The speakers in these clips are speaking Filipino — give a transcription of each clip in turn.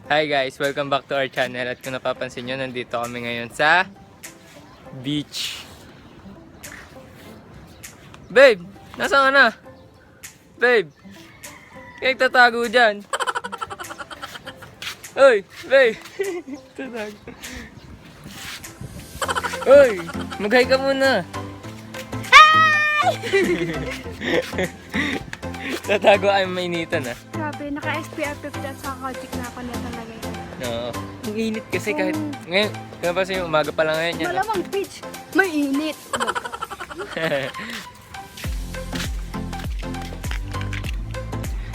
Hi guys, welcome back to our channel. At kung napapansin nyo, nandito kami ngayon sa beach. Babe, nasaan ka na? Babe, kaya tatago dyan. Oy, babe. Tatago. Oy, mag-hi ka muna. Hi! Tatago ay mainitan ah. Grabe, naka-SPF 50 at saka kajik na ako nito talaga yun. Oo. Ang init kasi kahit ngayon, kaya pa yung umaga pa lang ngayon yan. Malamang beach, may init.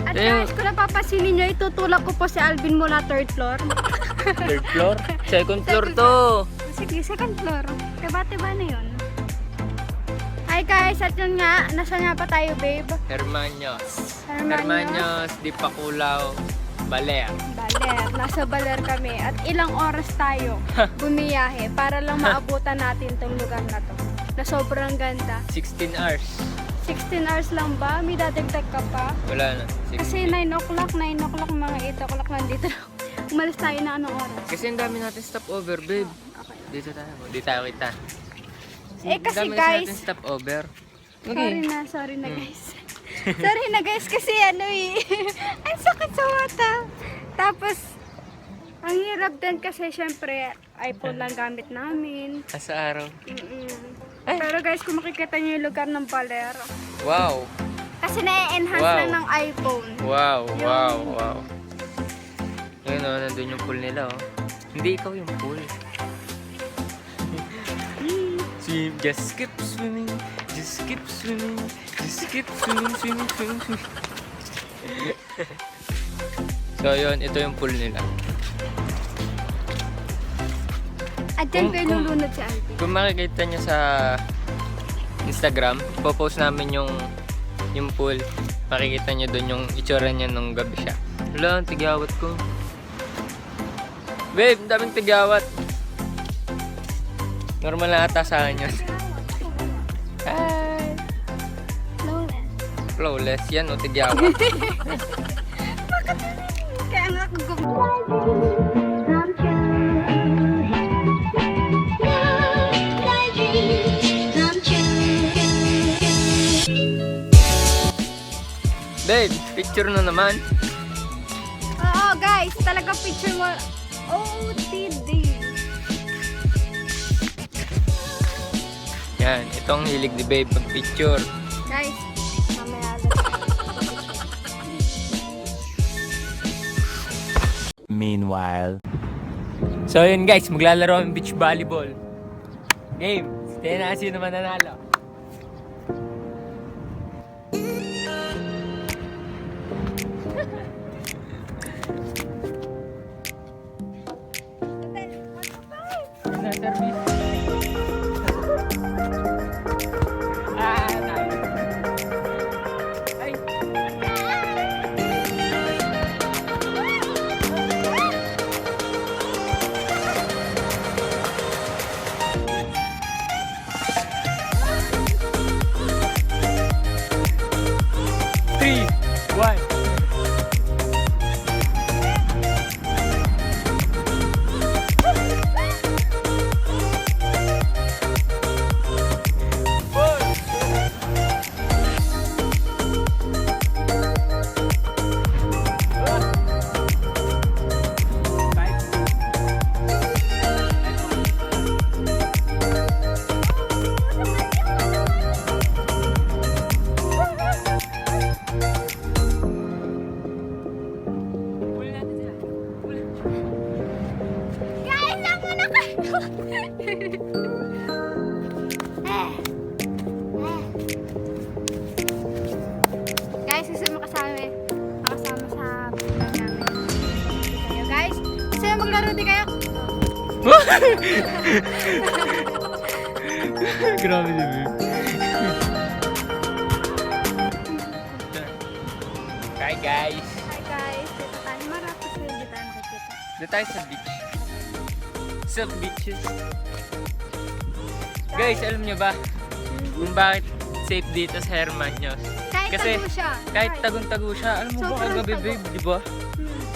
At guys, kung napapansinin nyo, itutulak ko po si Alvin mula 3rd floor. 3rd floor? 2nd floor to. Sige, 2nd floor. Diba na yun? Hi guys, at yun nga, nasa nga pa tayo babe? Hermanos, di Pakulaw, Baler. Baler, nasa Baler kami. At ilang oras tayo bumiyahe para lang maabutan natin tong lugar na to. Na sobrang ganda. 16 hours. 16 hours lang ba? May dadagdag ka pa? Wala na. 16. Kasi 9 o'clock, mga 8 o'clock nandito na. Umalis tayo na anong oras? Kasi ang dami natin stopover, babe. Okay. Dito tayo kita. Kasi dami guys, natin stopover. sorry na guys. Sorry na guys kasi ang sakit sa mata. Tapos, ang hirap din kasi syempre iPhone lang gamit namin. Sa araw. Pero guys, kung makikita nyo yung lugar ng Baler, Wow. kasi na-enhance lang ng iPhone. Wow. Ngayon o, nandun yung pool nila oh. Hindi ikaw yung pool. Just keep swimming, just keep swimming, just keep swimming. So yun, ito yung pool nila. At dyan kayo lulunod si Alvin. Kung makikita nyo sa Instagram, ipopost namin yung pool. Makikita nyo doon yung itsura niya nung gabi siya. Wala, ang tigawat ko. Babe, daming tigawat. Normal na ata sa akin yun. Hi! Flawless. Yan o, tigawat. Kaya nga ako Babe, picture na naman. Oo guys, talaga picture mo. OTD. Yan, itong hilig ni Babe pag picture. Guys, mamaya lang. Meanwhile. So yun guys, maglalaro ang beach volleyball. Game, tayo na sino mananalo. Service. Ay. Three, one. Guys, gusto mo makasama sa vlog namin. Kayo guys, gusto mo maglaro din kayo? Grabe si Babe. Hi guys. Hi guys, dito tayo. Marap kasi hindi tayo makikita. Dito tayo sa beach. Sa beaches. Guys, alam nyo ba kung bakit safe dito sa Hermanos? Kahit Kasi tago siya. kahit tagun-tago siya, alam mo ba Sobrang kagabi tago. babe, di ba?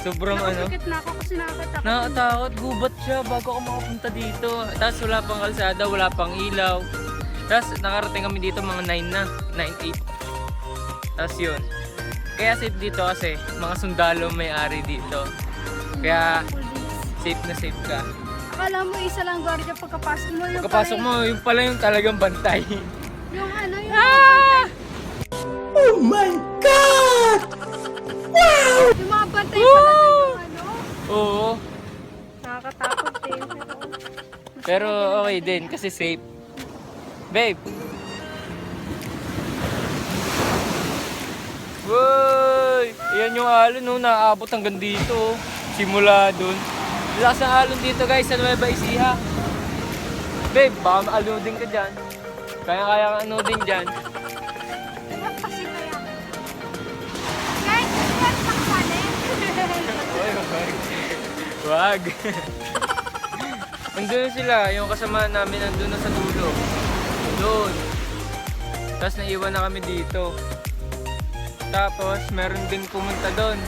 Sobrang ano. Nakapikit na ako kasi nakakatakot. Nakakatakot, gubat siya bago ako makapunta dito. Tapos wala pang kalsada, wala pang ilaw. Tapos nakarating kami dito mga 9 na, 9, 8. Tapos yun. Kaya safe dito kasi mga sundalo may-ari dito. Kaya safe na safe ka. Akala mo isa lang gwardiya pagkapasok mo. Yung Pagkapasok mo, yung pala yung talagang bantay. Yung ano, yung bantay. Oh my God! Yung mga bantay pala doon yung ano. Oo. Nakakatakot din. Pero okay din kasi safe. Babe! Woy! Yan yung alon, no? Naaabot hanggang dito. Oh. Simula dun. Lakas ng alon dito guys sa Nueva Ecija. Babe, baka maaludin ka dyan. Kaya ka anudin dyan. Kasi kaya. Guys, yan pakapalit. Wag. Andun sila, yung kasama namin nandun na sa dulo. Doon. Tapos naiwan na kami dito. Tapos meron din pumunta doon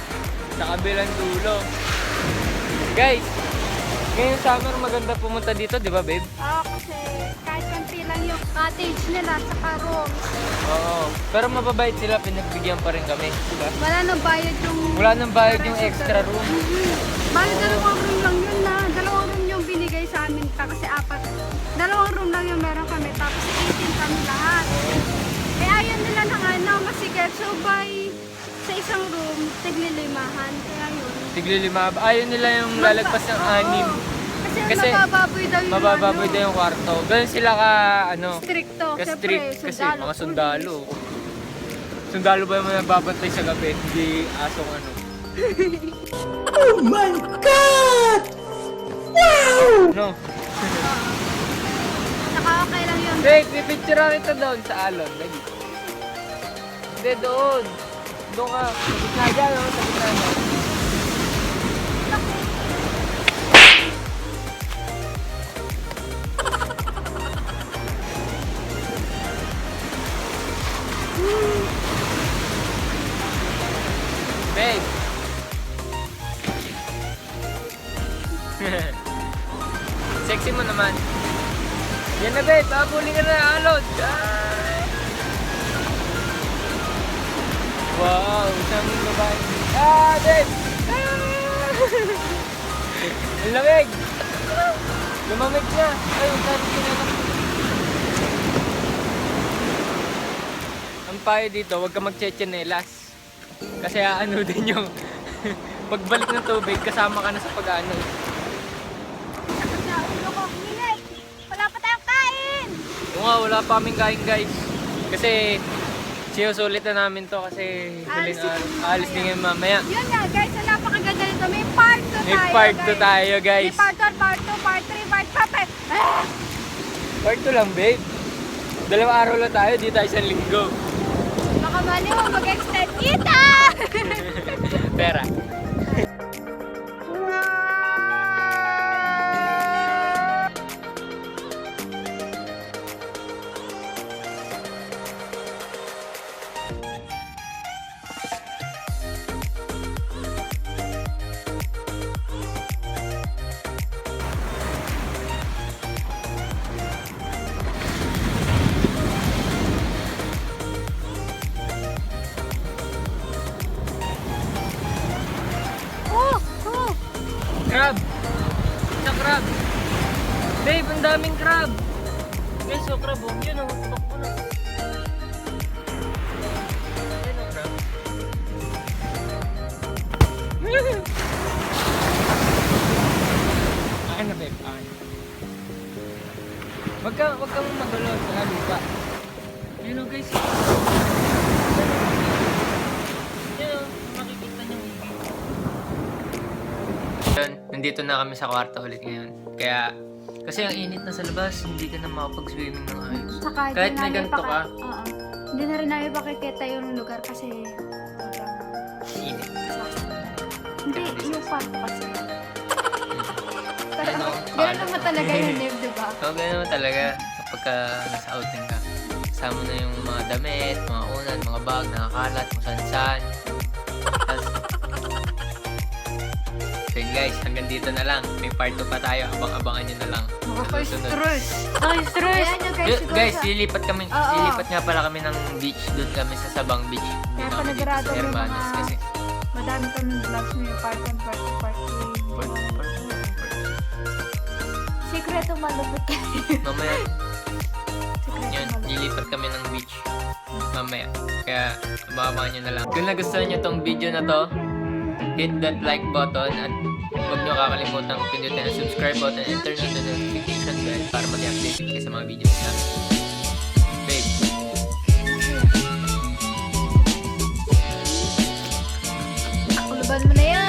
sa kabilang dulo. Guys, ngayong summer maganda pumunta dito, di ba babe? Oo, kasi kahit konti lang yung cottage nila sa room. Oo. Pero mababait sila, pinagbigyan pa rin kami. Diba? Wala nang bayad yung... Wala nang bayad yung extra room. Bali, dalawang room lang yun na. Dalawang room yung binigay sa amin kasi apat. Dalawang room lang yung meron kami. Tapos 18 kami lahat. Eh ayaw nila ng ano, masigit. So by sa isang room, tiglilimahan. Kaya yun. Tiglilima. Ayaw nila yung lalagpas ng anim. Kasi mabababoy daw yung Mabababoy ano, daw yung kwarto. Ganun sila ka, ano, stricto. ka-strict. Siyempre, Kasi mga sundalo. Sundalo ba yung mga nababantay sa gabi? Hindi asong ano. Oh my God! Wow! No? Saka okay lang yun. Hey, pipicturean kita doon sa alon. Lagi. Hindi, doon. Doon ka. Sa gitna dyan, no? Sa gitna dyan. Babe. Sexy mo naman. Yan na babe, habulin ka na alon. Ay! Wow, isang babae. Ah, babe! Ah! Ang lamig! Lumamig na. Ay, ang sarap na. Ang payo dito, huwag ka magchechenelas. Kasi ano din yung pagbalik ng tubig, kasama ka na sa pag-ano. Sakit na ulo ko. Minay, wala pa tayong kain. Oo nga, wala pa kaming kain guys. Kasi sinusulit na namin to kasi huling alis din ngayon mamaya. Yun nga guys, ang napakaganda nito. May part 2 tayo. May part 2 tayo guys. May part 1, part 2, part 3, part 4. Ah! Part 2 lang babe. 2 araw lang tayo, di tayo 1 linggo. Baka mali mo mag-extend kita! Pera. Crab! Isa crab! Babe, ang daming crab! Guys, so crab oh. Yun oh, tutok mo na. Yun oh, crab. Akin na babe, akin. Wag kang magulo sa lupa. Yun oh guys. Yun oh, makikita niyo higit. Nandito na kami sa kwarto ulit ngayon. Kaya, kasi ang init na sa labas, hindi ka na makapag-swimming ng ayos. Saka, Kahit may ganito ka, Oo. Hindi na rin namin pakikita yung lugar kasi init. hindi, yung kwarto kasi. Pero, Ano, gano'n naman talaga yun, Nev, diba? Oo, ganyan naman talaga. Kapag nasa outing ka, kasama na yung mga damit, mga unan, mga bag, nakakalat, kung saan-saan. Tapos, guys, hanggang dito na lang. May part 2 pa tayo. Abang-abangan nyo na lang. Sa susunod. Ay, stress. Ayan yung guys, siguro Guys, sa- lilipat nga pala kami ng beach. Doon kami sa Sabang Beach. Hindi Kaya na kami dito panigurado sa may Hermanos mga- kasi madami kami vlogs na yung part 1, part 2, part 3. Sikretong malupit kayo. mamaya, Sikretong yun, malupit. lilipat kami ng beach. Mamaya. Kaya, abangan nyo na lang. Kung nagustuhan nyo tong video na to, hit that like button at huwag nyo kakalimutan pindutin ang subscribe button and turn on the notification bell para maging updated kayo sa mga videos namin. Babe. Uluban mo na yan.